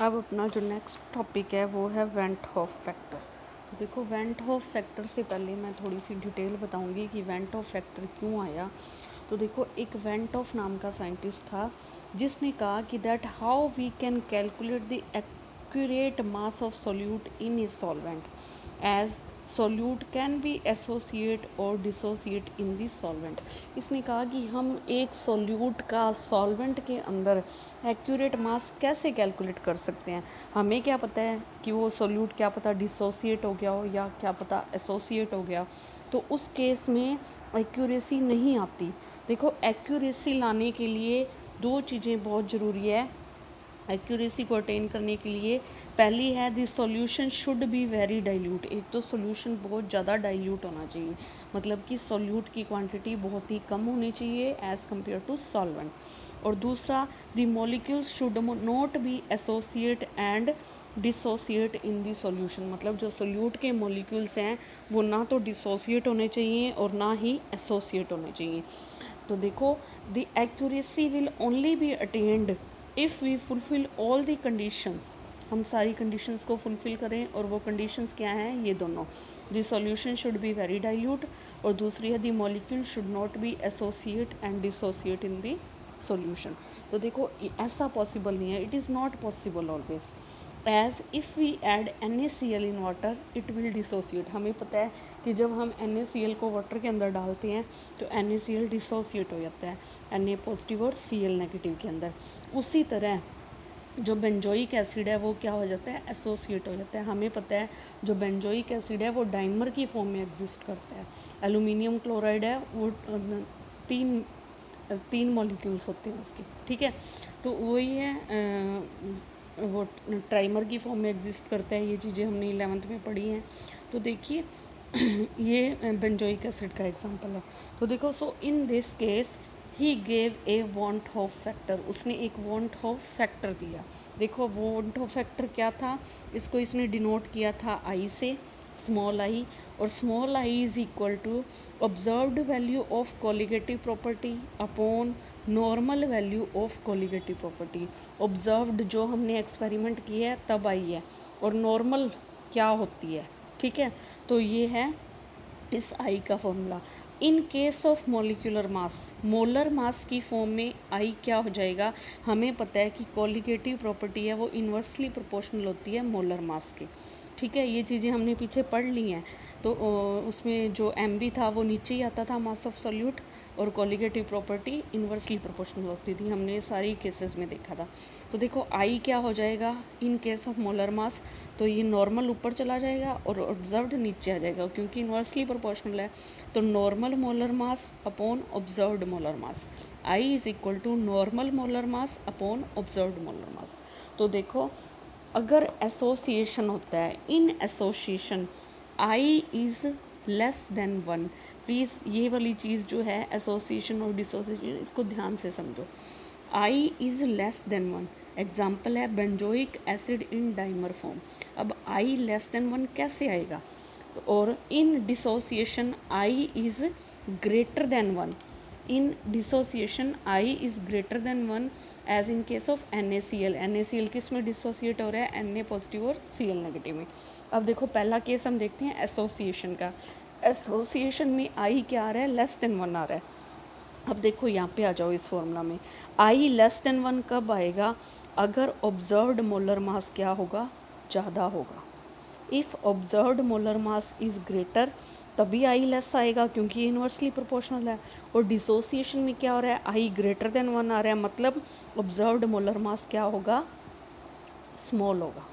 अब अपना जो नेक्स्ट टॉपिक है वो है वेंट हॉफ फैक्टर। तो देखो, वेंट हॉफ फैक्टर से पहले मैं थोड़ी सी डिटेल बताऊंगी कि वेंट हॉफ फैक्टर क्यों आया। तो देखो, एक वेंट हॉफ नाम का साइंटिस्ट था जिसने कहा कि that how we can calculate the accurate mass of solute in is solvent as solute can be associate or dissociate in the solvent. इसने कहा कि हम एक सोल्यूट का सॉल्वेंट के अंदर एक्यूरेट मास कैसे कैलकुलेट कर सकते हैं। हमें क्या पता है कि वो सोल्यूट क्या पता डिसोसिएट हो गया हो या क्या पता एसोसिएट हो गया, तो उस केस में एक्यूरेसी नहीं आती। देखो, एक्यूरेसी लाने के लिए दो चीज़ें बहुत ज़रूरी है। एक्यूरेसी को अटेन करने के लिए पहली है the solution should be very dilute. एक तो सॉल्यूशन बहुत ज़्यादा डाइल्यूट होना चाहिए, मतलब कि सॉल्यूट की क्वांटिटी बहुत ही कम होनी चाहिए एज़ कम्पेयर टू सॉल्वेंट। और दूसरा, the molecules should not be associate and dissociate in the solution. मतलब जो सोल्यूट के मॉलिक्यूल्स हैं वो ना तो डिसोसिएट होने चाहिए और ना ही एसोसिएट होने चाहिए। तो देखो, the accuracy will only be attained if we fulfil all the conditions. हम सारी कंडीशंस को फुलफ़िल करें, और वो कंडीशंस क्या हैं, ये दोनों। The solution should be very dilute, और दूसरी है the molecule should not be associate and dissociate in the solution. तो देखो, ऐसा पॉसिबल नहीं है, it is not possible always. As if we add NaCl in water it will dissociate. हमें पता है कि जब हम NaCl को वाटर के अंदर डालते हैं तो NaCl डिसोसिएट हो जाता है Na पॉजिटिव और Cl नेगेटिव के अंदर। उसी तरह जो बेंजोइक एसिड है वो क्या हो जाता है, एसोसिएट हो जाता है। हमें पता है जो बेंजोइक एसिड है वो डाइमर की फॉर्म में एग्जिस्ट करता है। एल्यूमिनियम क्लोराइड है वो तीन मॉलिक्यूल्स होते हैं उसके, ठीक है। तो वही है, वो ट्राइमर की फॉर्म में एग्जिस्ट करता है। ये चीज़ें हमने 11th में पढ़ी हैं। तो देखिए ये बेंजोइक एसिड का एग्जांपल है। तो देखो, so in this case he gave a van't Hoff factor. उसने एक वॉन्ट हॉफ फैक्टर दिया। देखो, वॉन्ट हॉफ फैक्टर क्या था, इसको इसने डिनोट किया था आई से, स्मॉल आई। और small i is equal to observed value of colligative property upon normal value of colligative property. Observed जो हमने एक्सपेरिमेंट किया है तब आई है, और नॉर्मल क्या होती है, ठीक है। तो ये है इस आई का formula. In case of molecular mass, molar mass की फॉर्म में आई क्या हो जाएगा, हमें पता है कि कोलिगेटिव प्रॉपर्टी है वो इन्वर्सली प्रोपोर्शनल होती है मोलर मास के, ठीक है। ये चीज़ें हमने पीछे पढ़ ली हैं। तो उसमें जो MB था वो नीचे ही आता था मास ऑफ सोल्यूट, और कोलिगेटिव प्रॉपर्टी इन्वर्सली प्रोपोर्शनल होती थी। हमने सारी केसेस में देखा था। तो देखो, आई क्या हो जाएगा इन केस ऑफ मोलर मास, तो ये नॉर्मल ऊपर चला जाएगा और ऑब्जर्व्ड नीचे आ जाएगा, क्योंकि इन्वर्सली प्रोपोर्शनल है। तो normal molar mass upon observed molar mass, i is equal to normal molar mass upon observed molar mass. तो देखो, अगर एसोसिएशन होता है, in association i is less than 1। Please ये वाली चीज़ जो है एसोसिएशन और डिसोसिएशन, इसको ध्यान से समझो। I is less than 1, example है benzoic acid in dimer form. अब आई लेस देन 1 कैसे आएगा, और in dissociation i is greater than 1। In dissociation i is greater than 1 as in case of NaCl। NaCl किस में dissociate हो रहा है, Na पॉजिटिव और Cl नेगेटिव में। अब देखो, पहला केस हम देखते हैं एसोसिएशन का। एसोसिएशन में आई क्या आ रहा है, लेस देन 1 आ रहा है। अब देखो, यहाँ पे आ जाओ इस फॉर्मूला में। आई लेस देन 1 कब आएगा, अगर ऑब्जर्व्ड मोलर मास क्या होगा, ज़्यादा होगा। If observed molar mass is greater तभी आई लेस आएगा, क्योंकि इन्वर्सली प्रोपोर्शनल है। और डिसोसिएशन में क्या हो रहा है, आई ग्रेटर देन 1 आ रहा है, मतलब ऑब्जर्व्ड मोलर मास क्या होगा, स्मॉल होगा,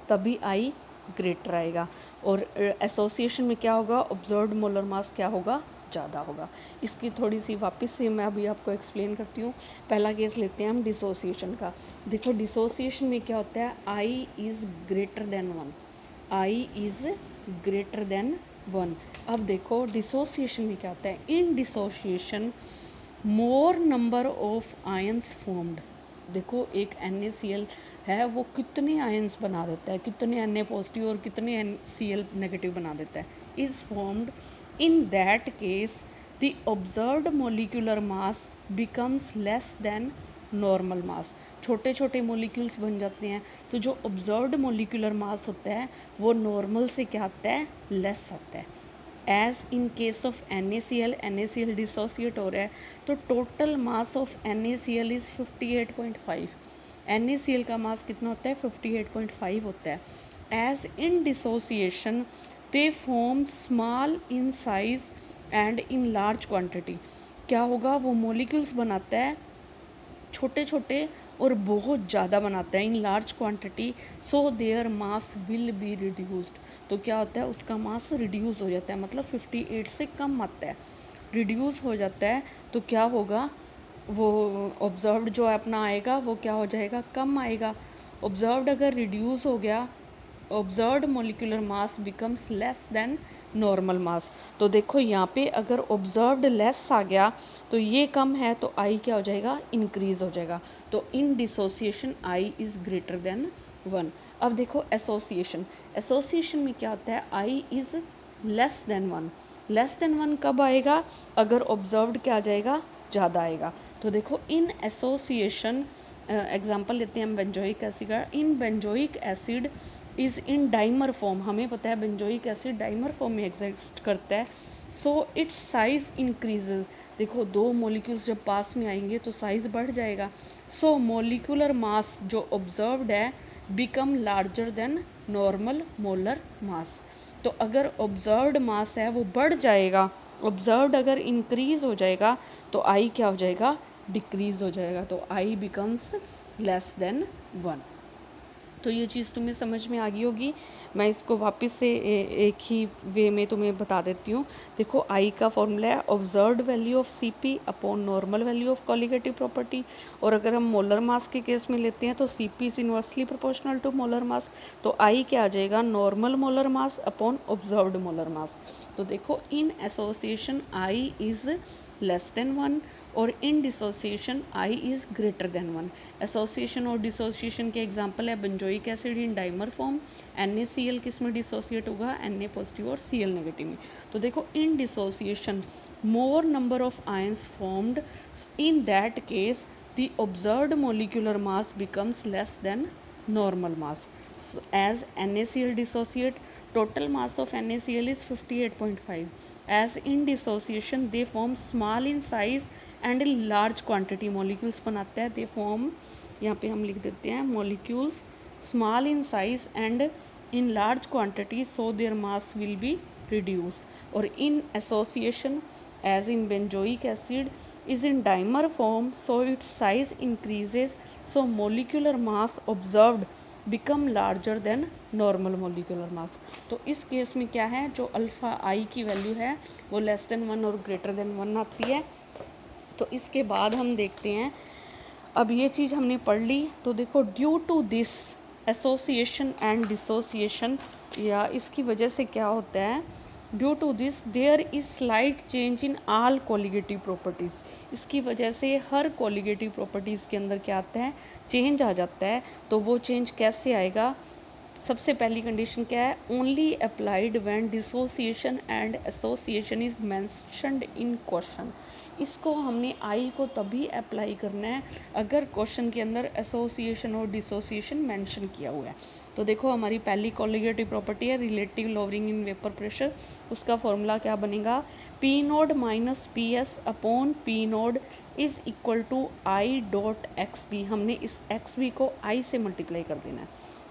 तभी आई ग्रेटर आएगा। और एसोसिएशन में क्या होगा, ऑब्जर्व्ड मोलर मास क्या होगा, ज़्यादा होगा। इसकी थोड़ी सी वापस से मैं अभी आपको एक्सप्लेन करती हूँ। पहला केस लेते हैं हम डिसोसिएशन का। देखो, डिसोसिएशन में क्या होता है, i is greater than 1, i is greater than 1। अब देखो, डिसोसिएशन में क्या होता है, in dissociation more number of ions formed. देखो, एक NaCl है वो कितने आयंस बना देता है, कितने Na पॉजिटिव और कितने Cl नेगेटिव बना देता है, is formed. In that case the observed molecular mass becomes less than normal mass. छोटे छोटे मॉलिक्यूल्स बन जाते हैं। तो जो ऑब्जर्व्ड मॉलिक्यूलर मास होता है वो नॉर्मल से क्या आता है, लेस आता है। As in case of NaCl dissociate हो रहा है, तो total mass of NaCl is 58.5। NaCl का मास कितना होता है, 58.5 होता है। As in dissociation they form small in size and in large quantity. क्या होगा, वो मॉलिक्यूल्स बनाता है छोटे छोटे और बहुत ज़्यादा बनाता है इन large quantity, so their mass will be reduced. तो क्या होता है, उसका मास रिड्यूस हो जाता है, मतलब 58 से कम आता है, रिड्यूस हो जाता है। तो क्या होगा, वो ऑब्जर्व्ड जो अपना आएगा वो क्या हो जाएगा, कम आएगा। ऑब्जर्व्ड अगर रिड्यूस हो गया, observed molecular mass becomes less than normal mass. तो देखो यहाँ पे अगर ऑब्जर्व्ड लेस आ गया तो ये कम है, तो आई क्या हो जाएगा, इंक्रीज हो जाएगा। तो in dissociation i is greater than 1। अब देखो एसोसिएशन, एसोसिएशन में क्या होता है, i is less than 1। Less than 1 कब आएगा, अगर ऑब्जर्व्ड क्या आ जाएगा, ज़्यादा आएगा। तो देखो इन एसोसिएशन, एग्जाम्पल लेते हैं हम बेंजोइक एसिड का। In benzoic acid is in dimer form, हमें पता है बेंजोइक एसिड डाइमर फॉर्म में एग्जिस्ट करता है। So its size increases. देखो दो मॉलिक्यूल्स जब पास में आएंगे तो साइज बढ़ जाएगा। सो मॉलिक्यूलर मास जो ऑब्जर्व्ड है become larger than normal molar mass. तो अगर ऑब्जर्व्ड मास है वो बढ़ जाएगा, ऑब्जर्व्ड अगर इंक्रीज हो जाएगा तो आई क्या हो जाएगा, डिक्रीज हो जाएगा। तो आई बिकम्स लेस देन 1। तो ये चीज़ तुम्हें समझ में आ गई होगी। मैं इसको वापस से एक ही वे में तुम्हें बता देती हूँ। देखो आई का फॉर्मूला है observed value of Cp upon normal value of colligative property. और अगर हम मोलर मास के केस में लेते हैं तो Cp is inversely proportional to molar mass. तो आई क्या आ जाएगा, normal molar mass upon observed molar mass. तो देखो in association i is less than 1 और in dissociation i is greater than 1। Association और डिसोसिएशन के एग्जांपल है benzoic acid in dimer form, NaCl किस में डिसोसिएट होगा, Na पॉजिटिव और Cl नेगेटिव में। तो देखो in dissociation more number of ions formed, in that case the observed molecular mass becomes less than normal mass. As NaCl dissociate, total mass of NaCl is 58.5. As in dissociation they form small in size and in large quantity, molecules बनाते हैं, they form, यहाँ पे हम लिख देते हैं molecules small in size and in large quantity, so their mass will be reduced. और in association as in benzoic acid is in dimer form, so its size increases, so molecular mass observed become larger than normal molecular mass. तो इस case में क्या है, जो alpha आई की value है वो लेस देन 1 और ग्रेटर देन 1 आती है। तो इसके बाद हम देखते हैं, अब ये चीज़ हमने पढ़ ली। तो देखो due to this association and dissociation, या इसकी वजह से क्या होता है, due to this there is slight change in all colligative properties. इसकी वजह से हर कोलिगेटिव प्रॉपर्टीज़ के अंदर क्या आता है, चेंज आ जाता है। तो वो चेंज कैसे आएगा, सबसे पहली कंडीशन क्या है, only applied when dissociation and association is mentioned in question. इसको हमने आई को तभी अप्लाई करना है अगर क्वेश्चन के अंदर एसोसिएशन और डिसोसिएशन मेंशन किया हुआ है। तो देखो हमारी पहली कोलिगेटिव प्रॉपर्टी है relative lowering in vapour pressure. उसका फॉर्मूला क्या बनेगा, P nought minus P S upon P nought is equal to i dot X B. हमने इस एक्स बी को आई से मल्टीप्लाई कर देना है।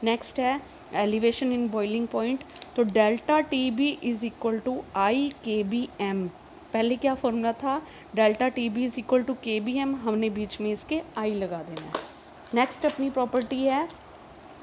नेक्स्ट है एलिवेशन इन बॉइलिंग पॉइंट, तो delta T B is equal to i K B M. पहले क्या फॉर्मूला था, delta T B is equal to K B M, हमने बीच में इसके आई लगा देना है। नेक्स्ट अपनी प्रॉपर्टी है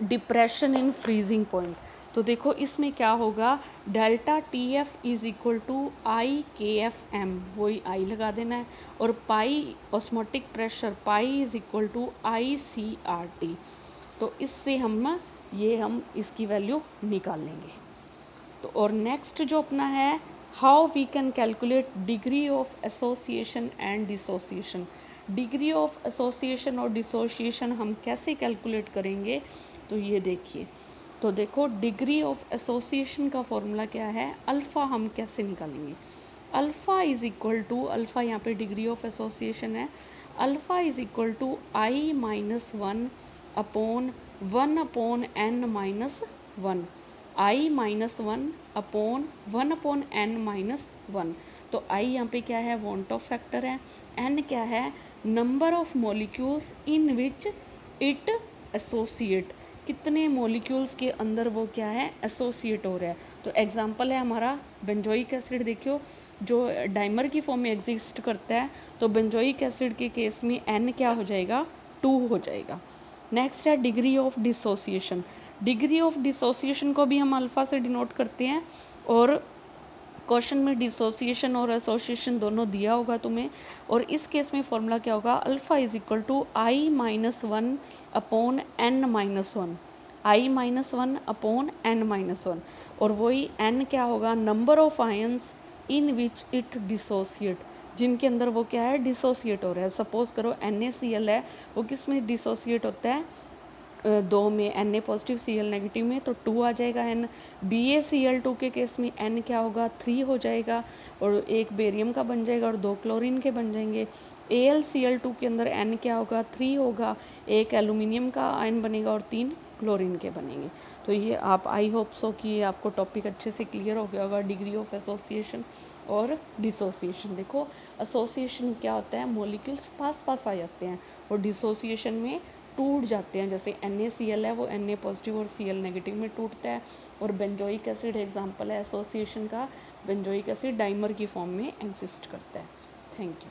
डिप्रेशन इन फ्रीजिंग पॉइंट। तो देखो इसमें क्या होगा, delta T F is equal to i K F M, वही आई लगा देना है। और pi osmotic pressure pi is equal to i C R T. तो इससे हम इसकी वैल्यू निकाल लेंगे। तो और नेक्स्ट जो अपना है, how we can calculate degree of association and dissociation. Degree of association और डिसोसिएशन हम कैसे कैलकुलेट करेंगे, तो ये देखिए। तो देखो डिग्री ऑफ एसोसिएशन का फॉर्मूला क्या है, अल्फ़ा हम कैसे निकालेंगे, alpha is equal to, alpha यहाँ पे डिग्री ऑफ एसोसिएशन है, alpha is equal to i minus one upon n minus one, i minus one upon n minus one. तो आई यहाँ पे क्या है, वांट ऑफ फैक्टर है, n क्या है, number of molecules in which it associate, कितने मॉलिक्यूल्स के अंदर वो क्या है, एसोसिएट हो रहा है। तो एग्जांपल है हमारा बेंजोइक एसिड, देखियो जो डाइमर की फॉर्म में एग्जिस्ट करता है, तो बेंजोइक एसिड के केस में n क्या हो जाएगा, 2 हो जाएगा। नेक्स्ट है degree of dissociation. Degree of dissociation को भी हम अल्फ़ा से डिनोट करते हैं, और क्वेश्चन में डिसोसिएशन और एसोसिएशन दोनों दिया होगा तुम्हें। और इस केस में फॉर्मूला क्या होगा, alpha is equal to i minus one upon n minus one, i minus one upon n minus one. और वही n क्या होगा, number of ions in which it dissociate, जिनके अंदर वो क्या है, डिसोसिएट हो रहा है। सपोज करो NaCl है, वो किस में डिसोसिएट होता है, 2 में, Na पॉजिटिव Cl नेगेटिव में, तो 2 आ जाएगा n। BaCl2 के केस में n क्या होगा, 3 हो जाएगा, और एक बेरियम का बन जाएगा और 2 क्लोरीन के बन जाएंगे। AlCl2 के अंदर n क्या होगा, 3 होगा, एक एल्यूमिनियम का आयन बनेगा और 3 क्लोरीन के बनेंगे। तो ये आप, आई होप सो कि ये आपको टॉपिक अच्छे से क्लियर हो गया होगा, डिग्री ऑफ एसोसिएशन और डिसोसिएशन। देखो एसोसिएशन क्या होता है, मॉलिक्यूल्स पास पास आ जाते हैं, और डिसोसिएशन में टूट जाते हैं। जैसे NaCl है, वो Na पॉजिटिव और Cl नेगेटिव में टूटता है। और बेंजोइक एसिड एग्जांपल है एसोसिएशन का, बेंजोइक एसिड डाइमर की फॉर्म में एग्जिस्ट करता है। Thank you.